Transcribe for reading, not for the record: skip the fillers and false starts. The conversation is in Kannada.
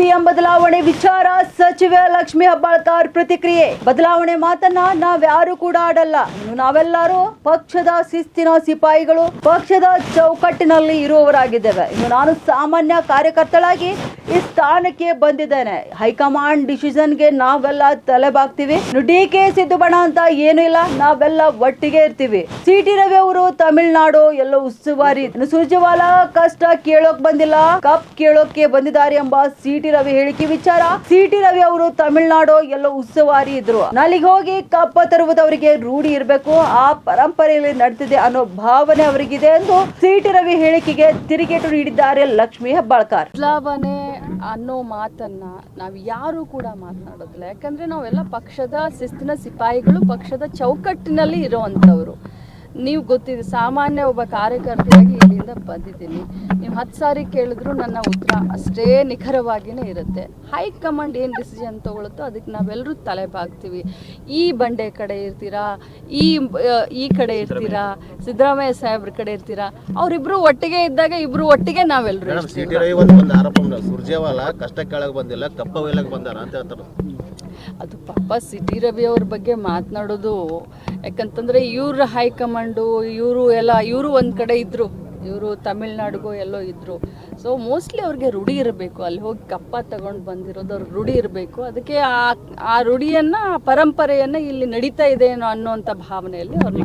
ಸಿಎಂ ಬದಲಾವಣೆ ವಿಚಾರ ಸಚಿವೆ ಲಕ್ಷ್ಮಿ ಹೆಬ್ಬಾಳ್ಕರ್ ಪ್ರತಿಕ್ರಿಯೆ. ಬದಲಾವಣೆ ಮಾತನ್ನ ನಾವ್ಯಾರು ಕೂಡ ಆಡಲ್ಲ. ಇನ್ನು ನಾವೆಲ್ಲರೂ ಪಕ್ಷದ ಶಿಸ್ತಿನ ಸಿಪಾಯಿಗಳು, ಪಕ್ಷದ ಚೌಕಟ್ಟಿನಲ್ಲಿ ಇರುವವರಾಗಿದ್ದೇವೆ. ಇನ್ನು ನಾನು ಸಾಮಾನ್ಯ ಕಾರ್ಯಕರ್ತಳಾಗಿ ಈ ಸ್ಥಾನಕ್ಕೆ ಬಂದಿದ್ದೇನೆ. ಹೈಕಮಾಂಡ್ ಡಿಸಿಷನ್ಗೆ ನಾವೆಲ್ಲ ತಲೆಬಾಗ್ತೀವಿ. ಡಿಕೆ ಸಿದ್ದು ಬಣ ಅಂತ ಏನೂ ಇಲ್ಲ, ನಾವೆಲ್ಲ ಒಟ್ಟಿಗೆ ಇರ್ತೀವಿ. ಸಿಟಿ ರವಿ ಅವರು ತಮಿಳುನಾಡು ಎಲ್ಲ ಉಸ್ತುವಾರಿ. ಸುರ್ಜೇವಾಲಾ ಕಷ್ಟ ಕೇಳೋಕ್ ಬಂದಿಲ್ಲ, ಕಪ್ ಕೇಳೋಕೆ ಬಂದಿದ್ದಾರೆ ಎಂಬ ಸಿಟಿ ರವಿ ಹೇಳಿಕೆ ವಿಚಾರ. ಸಿಟಿ ರವಿ ಅವರು ತಮಿಳುನಾಡು ಎಲ್ಲ ಉಸ್ತುವಾರಿ ಇದ್ರು. ಅಲ್ಲಿಗೆ ಹೋಗಿ ಕಪ್ಪ ತರುವುದು ಅವರಿಗೆ ರೂಢಿ ಇರಬೇಕು, ಆ ಪರಂಪರೆಯಲ್ಲಿ ನಡೆದಿದೆ ಅನ್ನೋ ಭಾವನೆ ಅವರಿಗಿದೆ ಎಂದು ಸಿಟಿ ರವಿ ಹೇಳಿಕೆಗೆ ತಿರುಗೇಟು ನೀಡಿದ್ದಾರೆ ಲಕ್ಷ್ಮಿ ಹೆಬ್ಬಾಳ್ಕರ್. ಬದಲಾವಣೆ ಅನ್ನೋ ಮಾತನ್ನ ನಾವು ಯಾರು ಕೂಡ ಮಾತನಾಡೋದಿಲ್ಲ. ಯಾಕಂದ್ರೆ ನಾವೆಲ್ಲ ಪಕ್ಷದ ಶಿಸ್ತಿನ ಸಿಪಾಯಿಗಳು, ಪಕ್ಷದ ಚೌಕಟ್ಟಿನಲ್ಲಿ ಇರುವಂತವ್ರು. ನೀವು ಗೊತ್ತಿದೆ, ಸಾಮಾನ್ಯ ಒಬ್ಬ ಕಾರ್ಯಕರ್ತೆಯಾಗಿ ಇಲ್ಲಿಂದ ಬಂದಿದ್ದೀನಿ. ನೀವು 10 ಸಾರಿ ಕೇಳಿದ್ರು ನನ್ನ ಉತ್ತರ ಅಷ್ಟೇ ನಿಖರವಾಗಿಯೇ ಇರುತ್ತೆ. ಹೈಕಮಾಂಡ್ ಏನು ಡಿಸಿಷನ್ ತಗೊಳುತ್ತೋ ಅದಕ್ಕೆ ನಾವೆಲ್ಲರೂ ತಲೆ ಬಾಗ್ತೀವಿ. ಈ ಬಂಡೆ ಕಡೆ ಇರ್ತೀರಾ, ಈ ಕಡೆ ಇರ್ತೀರಾ, ಸಿದ್ದರಾಮಯ್ಯ ಸಾಹೇಬ್ರ ಕಡೆ ಇರ್ತೀರಾ, ಅವರಿಬ್ರು ಒಟ್ಟಿಗೆ ಇದ್ದಾಗ ಇಬ್ರು ಒಟ್ಟಿಗೆ ನಾವೆಲ್ಲರೂ. ಒಂದು ಆರೋಪ ಸುರ್ಜೇವಾಲಾ ಕಷ್ಟ ಕೇಳಕ್ ಬಂದಿಲ್ಲ, ಕಪ್ಪ ಒಯ್ಲಕ್ ಬಂದಾರ ಅಂತ ಹೇಳ್ತಾರೆ. ಅದು ಪಾಪ ಸಿಟಿ ರವಿ ಅವ್ರ ಬಗ್ಗೆ ಮಾತನಾಡೋದು. ಯಾಕಂತಂದರೆ ಇವ್ರ ಹೈಕಮಾಂಡು ಇವರು ಒಂದು ಕಡೆ ಇದ್ದರು, ಇವರು ತಮಿಳ್ನಾಡಿಗೂ ಎಲ್ಲೋ ಇದ್ದರು. ಸೊ ಮೋಸ್ಟ್ಲಿ ಅವ್ರಿಗೆ ರೂಢಿ ಇರಬೇಕು, ಅಲ್ಲಿ ಹೋಗಿ ಕಪ್ಪ ತಗೊಂಡು ಬಂದಿರೋದು ಅವ್ರಿಗೆ ರೂಢಿ ಇರಬೇಕು. ಅದಕ್ಕೆ ಆ ರೂಢಿಯನ್ನು, ಪರಂಪರೆಯನ್ನು ಇಲ್ಲಿ ನಡೀತಾ ಇದೆ ಅನ್ನೋಂಥ ಭಾವನೆಯಲ್ಲಿ ಅವ್ರು